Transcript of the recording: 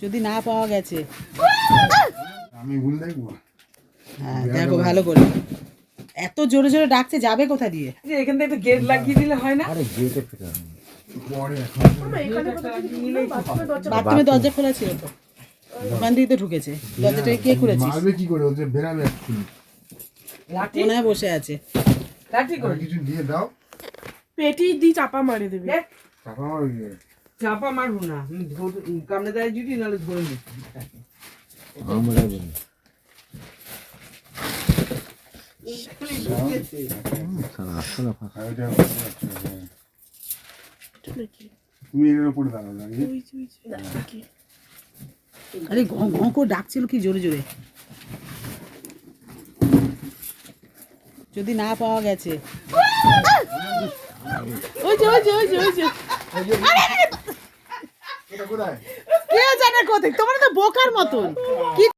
যদি না পাওয়া গেছে আমি ভুল দেখবো। হ্যাঁ দেখো ভালো করে এত জোরে জোরে ডাকছে যাবে কোথা দিয়ে যে এখান থেকে একটা গেট লাগিয়ে দিলে হয় না? আরে গেটে ফেরা পরে এখন বাথরুমের দরজা খোলা ছিল তো ওখান দিয়ে তো ঢুকেছে দরজাটা কে খুলেছিস মারবে কি করে? ওদের বেরাবে এক্ষুনি। লাঠি কোনায় বসে আছে লাঠি আর করে কিছু দিয়ে দাও। পেটি দি চাপা মারি দেবে। দেখ, চাপা মারবে। চাপা মারবো না, আমি কামড়ে দেয় যদি নাহলে ধরে নিচ্ছি। আমরা বলি সারা আসলে ফাঁকা আর ওইটা হ্যাঁ। তুমি এর উপরে দাঁড়াও দাঁড়িয়ে। আরে ঘঁ ঘঁ করে ডাকছিল কি জোরে জোরে যদি না পাওয়া গেছে ওই যে ওই যে ওই যে ওই যে এটা কোথায়? কে জানে কোথায় তোমরা তো বোকার মতন কি